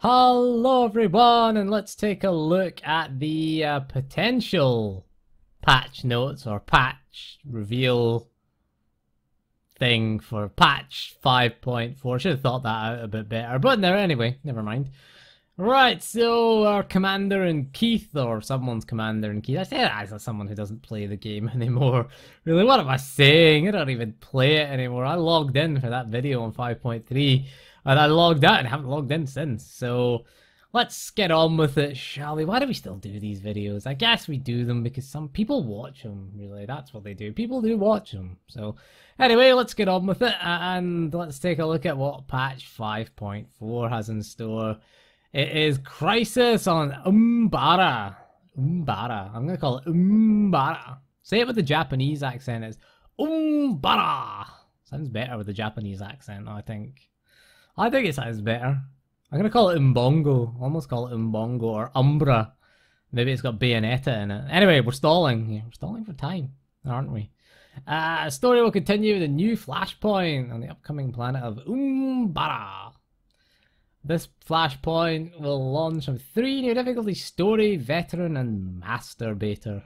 Hello everyone, and let's take a look at the potential patch notes or patch reveal thing for patch 5.4. Should have thought that out a bit better, but no, anyway, never mind. Right, so our commander in Keith, or someone's commander in Keith. I say that as someone who doesn't play the game anymore. Really, what am I saying? I don't even play it anymore. I logged in for that video on 5.3. And I logged out and haven't logged in since. So let's get on with it, shall we? Why do we still do these videos? I guess we do them because some people watch them, really. That's what they do. People do watch them. So anyway, let's get on with it. And let's take a look at what patch 5.4 has in store. It is Crisis on Umbara. Umbara. I'm going to call it Umbara. Say it with the Japanese accent. It's Umbara. Sounds better with the Japanese accent, I think. I think it sounds better. I'm going to call it Umbongo. Almost call it Umbongo or Umbra. Maybe it's got Bayonetta in it. Anyway, we're stalling. Yeah, we're stalling for time, aren't we? Story will continue with a new Flashpoint on the upcoming planet of Umbara. This Flashpoint will launch on 3 new difficulties: Story, Veteran, and Masturbator.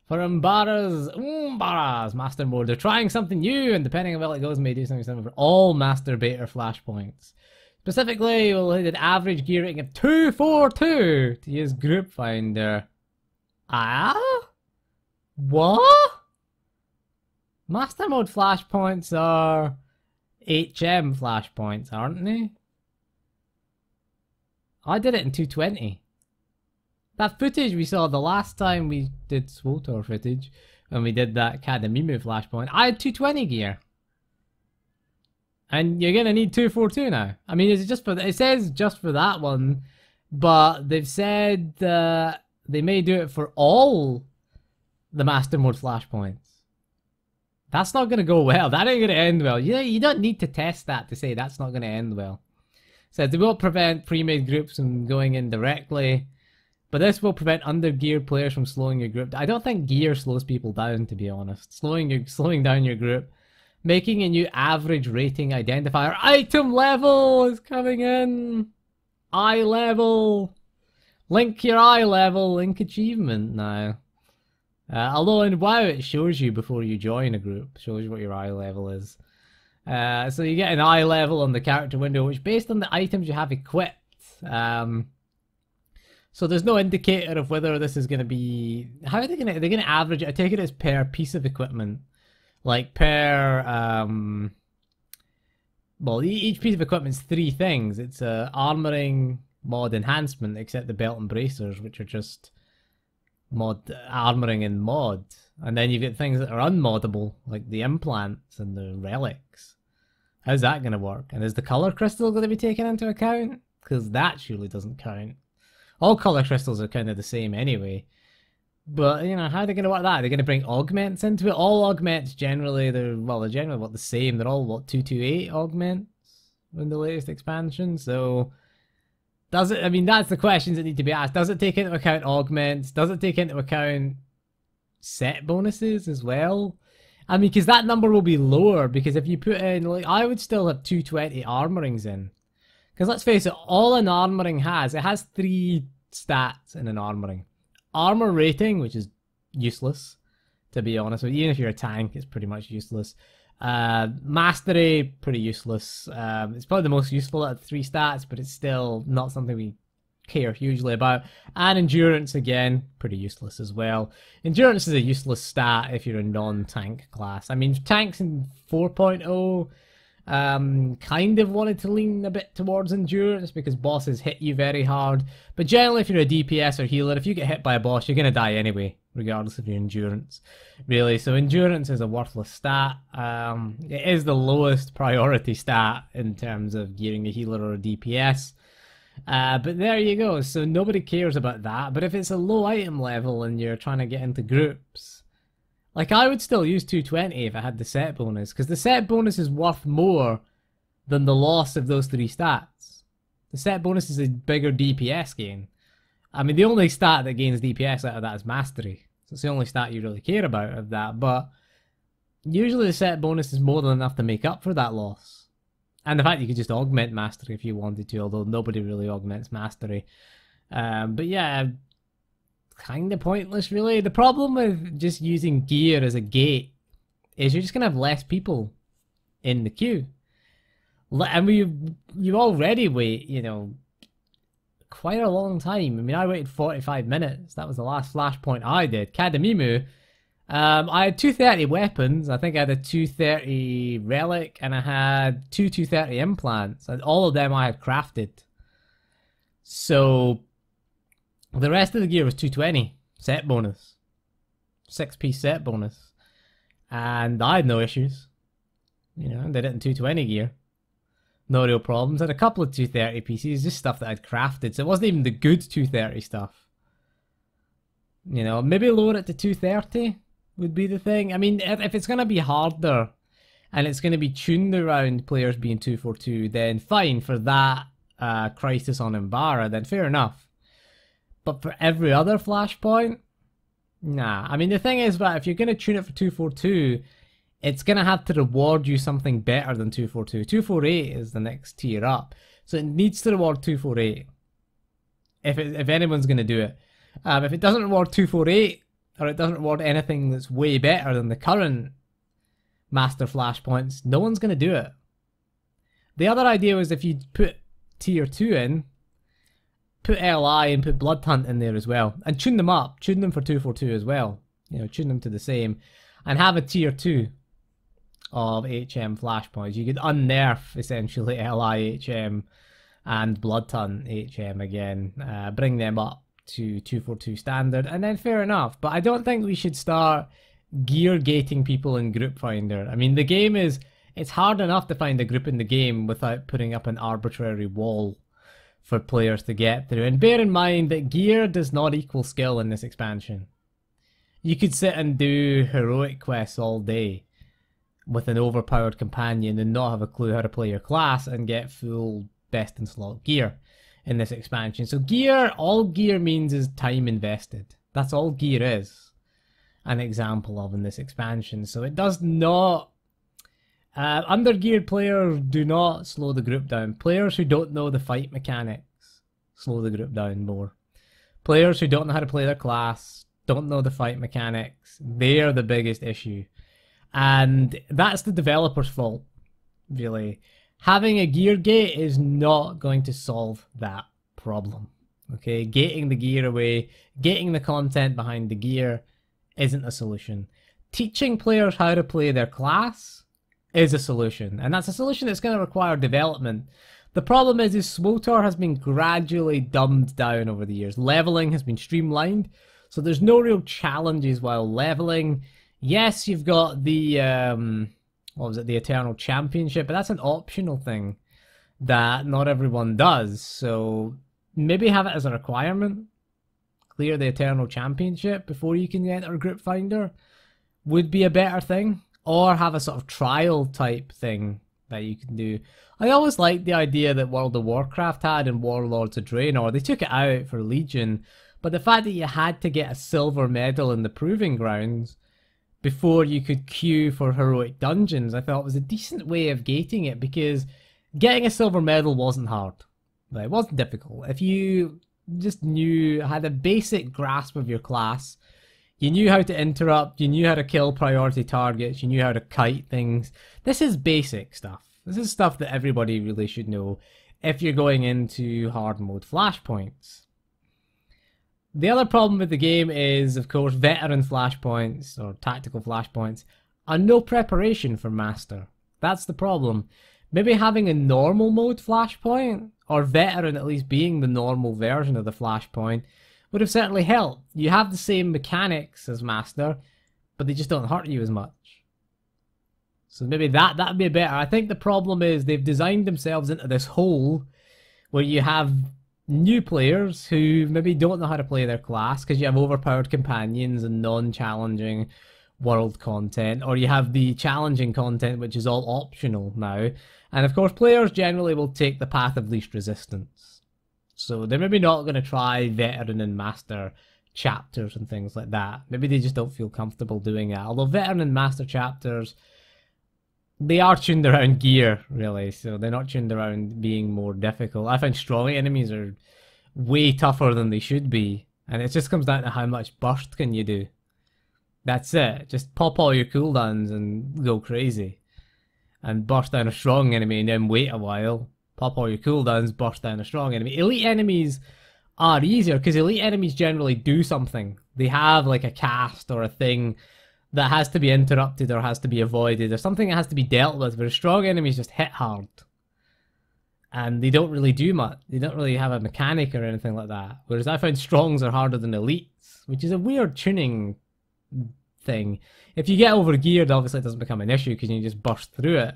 For Umbara's Master Mode, they're trying something new, and depending on how well it goes, may do something similar for all Masturbator Flashpoints. Specifically, we'll hit an average gear rating of 242 to use Group Finder. Ah? What? Master Mode Flashpoints are HM Flashpoints, aren't they? I did it in 220. That footage we saw the last time we did SWTOR footage, when we did that Kadamimu Flashpoint, I had 220 gear. And you're gonna need 242 now. I mean, is it just for it says just for that one, but they've said they may do it for all the Master Mode Flashpoints. That's not gonna go well. That ain't gonna end well. You don't need to test that to say that's not gonna end well. Says they will prevent pre-made groups from going in directly. But this will prevent under-geared players from slowing your group. I don't think gear slows people down, to be honest. Slowing down your group. Making a new average rating identifier. Item level is coming in. Eye level. Link your eye level. Link achievement now. Although in WoW it shows you before you join a group. Shows you what your eye level is. So you get an eye level on the character window, which based on the items you have equipped. So there's no indicator of whether this is going to be... How are they going to... They're going to average it. I take it as per piece of equipment. Like per... Well, each piece of equipment is 3 things. It's a armoring mod enhancement, except the belt and bracers, which are just mod armoring and mod. And then you've got things that are unmoddable, like the implants and the relics. How's that going to work? And is the color crystal going to be taken into account? Because that surely doesn't count. All color crystals are kind of the same anyway. But, you know, how are they going to work that? They're going to bring augments into it? All augments generally, they're generally the same. They're all, 228 augments in the latest expansion. So, does it, I mean, that's the questions that need to be asked. Does it take into account augments? Does it take into account set bonuses as well? I mean, because that number will be lower. Because if you put in, like, I would still have 220 armorings in. Because let's face it, all an armoring has, it has 3 stats in an armoring. Armor rating, which is useless, to be honest with you. Even if you're a tank, it's pretty much useless. Mastery, pretty useless. It's probably the most useful out of 3 stats, but it's still not something we care hugely about. And endurance, again, pretty useless as well. Endurance is a useless stat if you're a non-tank class. I mean, tanks in 4.0... kind of wanted to lean a bit towards endurance because bosses hit you very hard. But generally, if you're a DPS or healer, if you get hit by a boss, you're going to die anyway, regardless of your endurance, really. So endurance is a worthless stat. It is the lowest priority stat in terms of gearing a healer or a DPS. But there you go. So nobody cares about that. But if it's a low item level and you're trying to get into groups, like, I would still use 220 if I had the set bonus, because the set bonus is worth more than the loss of those 3 stats. The set bonus is a bigger DPS gain. I mean, the only stat that gains DPS out of that is Mastery. So it's the only stat you really care about of that, but usually the set bonus is more than enough to make up for that loss. And the fact you could just augment mastery if you wanted to, although nobody really augments mastery. But yeah, kind of pointless, really. The problem with just using gear as a gate is you're just going to have less people in the queue. And you already wait, you know, quite a long time. I mean, I waited 45 minutes. That was the last flashpoint I did. Kadamimu. I had 230 weapons. I think I had a 230 relic, and I had two 230 implants, and all of them I had crafted. So the rest of the gear was 220 set bonus, 6-piece set bonus, and I had no issues. You know, I did it in 220 gear. No real problems. I had a couple of 230 pieces, just stuff that I'd crafted, so it wasn't even the good 230 stuff. You know, maybe lower it to 230 would be the thing. I mean, if it's going to be harder and it's going to be tuned around players being 242, then fine for that crisis on Imbara, then fair enough. But for every other flashpoint, nah. I mean, the thing is that if you're going to tune it for 242, it's going to have to reward you something better than 242. 248 is the next tier up. So it needs to reward 248 if anyone's going to do it. If it doesn't reward 248, or it doesn't reward anything that's way better than the current master flashpoints, no one's going to do it. The other idea was if you put tier 2 in, put LI and put Blood Hunt in there as well, and tune them up, tune them for 242 as well, you know, tune them to the same, and have a tier 2 of HM flashpoints. You could unnerf essentially LI HM and Blood Hunt HM again, bring them up to 242 standard, and then fair enough. But I don't think we should start gear gating people in Group Finder. I mean, the game is, it's hard enough to find a group in the game without putting up an arbitrary wall for players to get through. And bear in mind that gear does not equal skill in this expansion. You could sit and do heroic quests all day with an overpowered companion and not have a clue how to play your class and get full best in slot gear in this expansion. So gear, all gear means is time invested. That's all gear is an example of in this expansion. So it does not, undergeared players do not slow the group down. Players who don't know the fight mechanics slow the group down more. Players who don't know how to play their class, don't know the fight mechanics, they're the biggest issue. And that's the developer's fault, really. Having a gear gate is not going to solve that problem. Okay, gating the gear away, gating the content behind the gear isn't a solution. Teaching players how to play their class is a solution, and that's a solution that's going to require development. The problem is SWTOR has been gradually dumbed down over the years. Leveling has been streamlined, so there's no real challenges while leveling. Yes, you've got the what was it, the Eternal Championship, but that's an optional thing that not everyone does. So maybe have it as a requirement. Clear the Eternal Championship before you can enter Group Finder would be a better thing. Or have a sort of trial type thing that you can do. I always liked the idea that World of Warcraft had in Warlords of Draenor. They took it out for Legion, but the fact that you had to get a silver medal in the Proving Grounds before you could queue for heroic dungeons, I thought was a decent way of gating it, because getting a silver medal wasn't hard. Right? It wasn't difficult. If you just had a basic grasp of your class, you knew how to interrupt, you knew how to kill priority targets, you knew how to kite things. This is basic stuff. This is stuff that everybody really should know if you're going into hard mode flashpoints. The other problem with the game is, of course, veteran flashpoints or tactical flashpoints are no preparation for master. That's the problem. Maybe having a normal mode flashpoint, or veteran at least being the normal version of the flashpoint, would have certainly helped. You have the same mechanics as master, but they just don't hurt you as much. So maybe that'd be better. I think the problem is they've designed themselves into this hole where you have new players who maybe don't know how to play their class because you have overpowered companions and non-challenging world content, or you have the challenging content which is all optional now. And of course players generally will take the path of least resistance. So they're maybe not going to try veteran and master chapters and things like that. Maybe they just don't feel comfortable doing that. Although veteran and master chapters they are tuned around gear, really, so they're not tuned around being more difficult. I find strong enemies are way tougher than they should be, and it just comes down to how much burst can you do. That's it. Just pop all your cooldowns and go crazy. And burst down a strong enemy and then wait a while. Pop all your cooldowns, burst down a strong enemy. Elite enemies are easier because elite enemies generally do something. They have like a cast or a thing that has to be interrupted or has to be avoided or something that has to be dealt with, whereas strong enemies just hit hard. And they don't really do much. They don't really have a mechanic or anything like that. Whereas I find strongs are harder than elites, which is a weird tuning thing. If you get overgeared, obviously it doesn't become an issue because you just burst through it.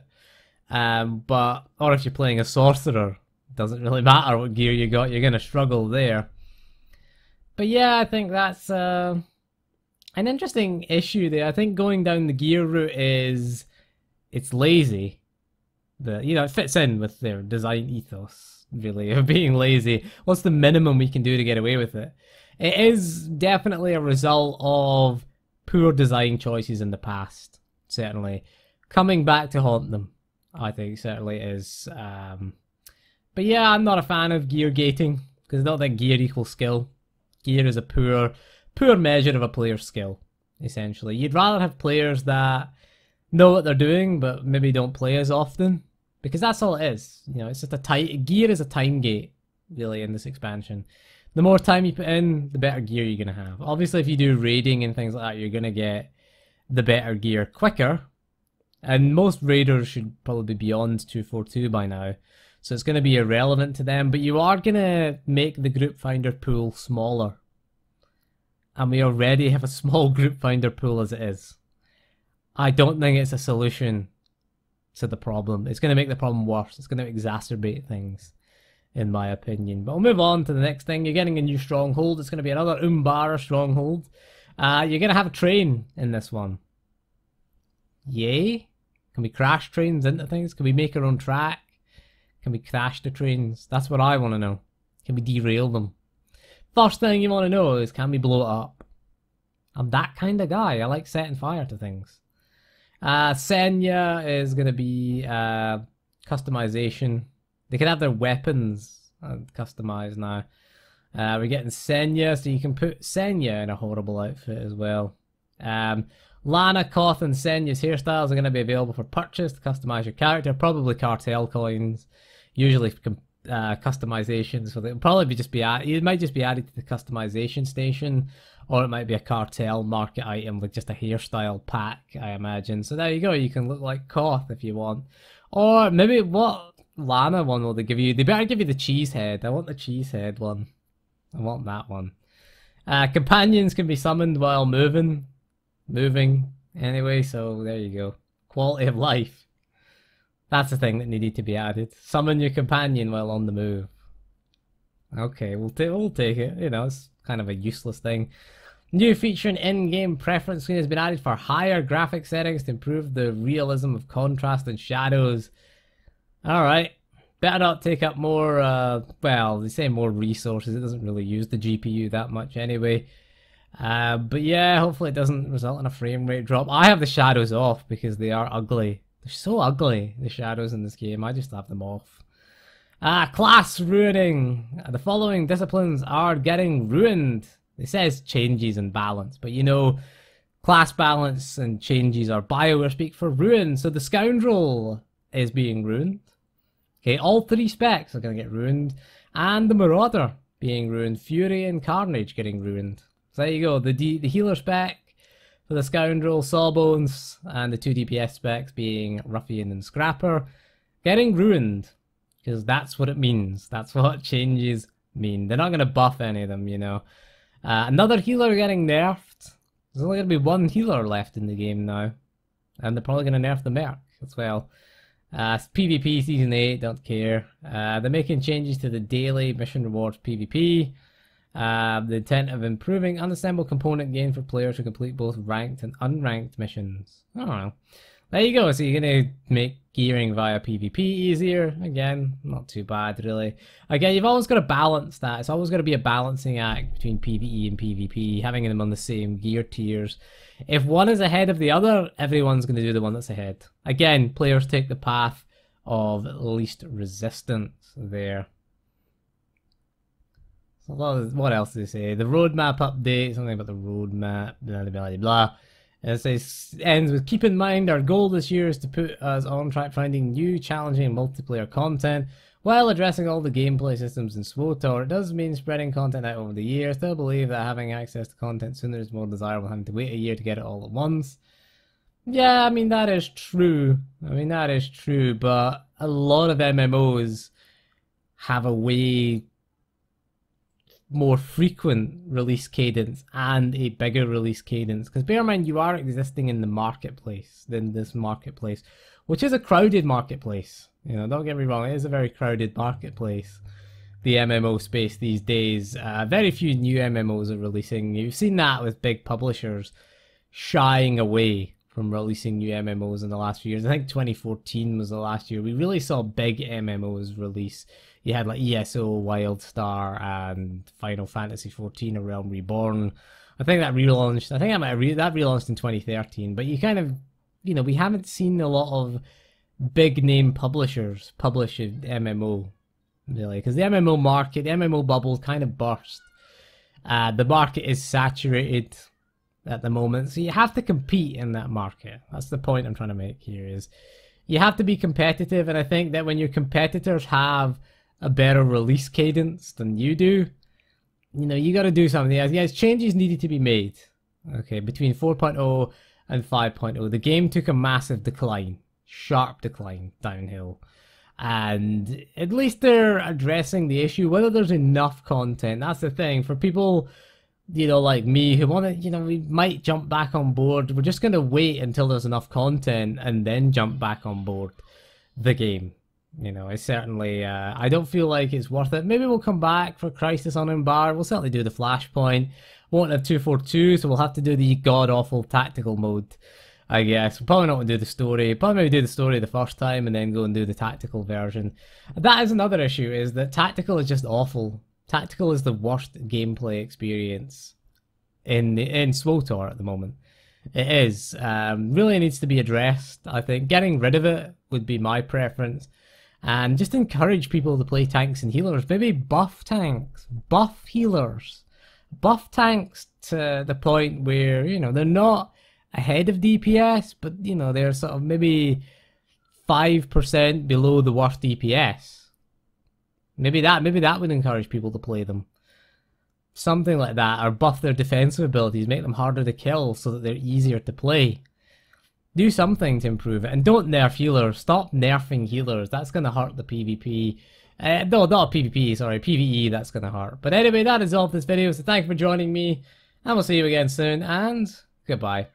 Or if you're playing a sorcerer, it doesn't really matter what gear you got, you're going to struggle there. But yeah, I think that's an interesting issue there. I think going down the gear route it's lazy. It fits in with their design ethos, really, of being lazy. What's the minimum we can do to get away with it? It is definitely a result of poor design choices in the past, certainly. Coming back to haunt them, I think, certainly is. But yeah, I'm not a fan of gear gating, because I don't think gear equals skill. Gear is a poor measure of a player's skill, essentially. You'd rather have players that know what they're doing, but maybe don't play as often. Because that's all it is. It's just gear is a time gate, really, in this expansion. The more time you put in, the better gear you're going to have. Obviously, if you do raiding and things like that, you're going to get the better gear quicker. And most raiders should probably be beyond 242 by now. So it's going to be irrelevant to them. But you are going to make the group finder pool smaller. And we already have a small group finder pool as it is. I don't think it's a solution to the problem. It's going to make the problem worse. It's going to exacerbate things, in my opinion. But we'll move on to the next thing. You're getting a new stronghold. It's going to be another Umbara stronghold. You're going to have a train in this one. Yay? Can we crash trains into things? Can we make our own track? Can we crash the trains? That's what I want to know. Can we derail them? First thing you want to know is, can we blow it up? I'm that kind of guy. I like setting fire to things. Senya is going to be customization. They can have their weapons customized now. We're getting Senya, so you can put Senya in a horrible outfit as well. Lana, Koth, and Senya's hairstyles are going to be available for purchase to customize your character. Probably cartel coins. Usually customizations. So they'll probably just be it might just be added to the customization station. Or it might be a cartel market item with just a hairstyle pack, I imagine. So there you go, you can look like Koth if you want. Or maybe what Lana one will they give you? They better give you the cheese head. I want the cheese head one. I want that one. Companions can be summoned while moving. Anyway, so there you go. Quality of life. That's the thing that needed to be added. Summon your companion while on the move. Okay, we'll take it. It's kind of a useless thing. New feature in in-game preference screen has been added for higher graphic settings to improve the realism of contrast and shadows. Alright. Better not take up more, well, they say more resources. It doesn't really use the GPU that much anyway. But yeah, hopefully it doesn't result in a frame rate drop. I have the shadows off because they are ugly. They're so ugly, the shadows in this game. I just have them off. Class ruining. The following disciplines are getting ruined. It says changes and balance, but class balance and changes are BioWare speak for ruin. So the Scoundrel is being ruined. Okay, all three specs are going to get ruined. And the Marauder being ruined. Fury and Carnage getting ruined. So there you go. The healer spec for the Scoundrel, Sawbones, and the 2 DPS specs being Ruffian and Scrapper getting ruined. Because that's what it means. That's what changes mean. They're not going to buff any of them, Another healer getting nerfed. There's only going to be one healer left in the game now. And they're probably going to nerf the Merc as well. PvP Season 8, don't care. They're making changes to the daily mission rewards PvP. The intent of improving unassembled component gain for players who complete both ranked and unranked missions. I don't know. There you go. So you're going to make gearing via PvP easier. Again, not too bad, really. Again, you've always got to balance that. It's always got to be a balancing act between PvE and PvP, having them on the same gear tiers. If one is ahead of the other, everyone's going to do the one that's ahead. Again, players take the path of least resistance there. So what else do they say? The roadmap update, something about the roadmap, blah, blah, blah, blah. It says, ends with, keep in mind our goal this year is to put us on track finding new challenging multiplayer content while addressing all the gameplay systems in SWTOR. It does mean spreading content out over the year. Still believe that having access to content sooner is more desirable than having to wait a year to get it all at once. Yeah, I mean, that is true. But a lot of MMOs have a way more frequent release cadence and a bigger release cadence, because bear in mind you are existing in the marketplace, which is a crowded marketplace. You know, don't get me wrong, it is a very crowded marketplace, the MMO space these days. Very few new MMOs are releasing. You've seen that with big publishers shying away from releasing new MMOs in the last few years. I think 2014 was the last year we really saw big MMOs release. You had like ESO, WildStar, and Final Fantasy XIV: A Realm Reborn. I think that relaunched. I think that relaunched in 2013. But you kind of, you know, we haven't seen a lot of big name publishers publish an MMO, really, because the MMO market, the MMO bubble, kind of burst. The market is saturated at the moment, so you have to compete in that market. That's the point I'm trying to make here. Is you have to be competitive, and I think that when your competitors have a better release cadence than you do, you know, you got to do something. Yes, changes needed to be made. Okay, between 4.0 and 5.0, the game took a massive decline, sharp decline downhill, and at least they're addressing the issue. Whether there's enough content, that's the thing. For people, you know, like me, who want to, you know, we might jump back on board. We're just going to wait until there's enough content and then jump back on board the game. You know, it's certainly, I don't feel like it's worth it. Maybe we'll come back for Crisis on Embark. We'll certainly do the Flashpoint. Won't have 242, so we'll have to do the god-awful tactical mode, I guess. We'll probably not want to do the story. Probably maybe do the story the first time and then go and do the tactical version. That is another issue, is that tactical is just awful. Tactical is the worst gameplay experience in SWTOR at the moment. It is. Really needs to be addressed, I think. Getting rid of it would be my preference. And just encourage people to play tanks and healers. Maybe buff tanks, buff healers, buff tanks to the point where, you know, they're not ahead of DPS, but, you know, they're sort of maybe 5% below the worst DPS. Maybe that would encourage people to play them. Something like that, or buff their defensive abilities, make them harder to kill so that they're easier to play. Do something to improve it, and don't nerf healers. Stop nerfing healers. That's going to hurt the PvP. No, not PvP, sorry, PvE, that's going to hurt. But anyway, that is all for this video, so thank you for joining me, and we'll see you again soon, and goodbye.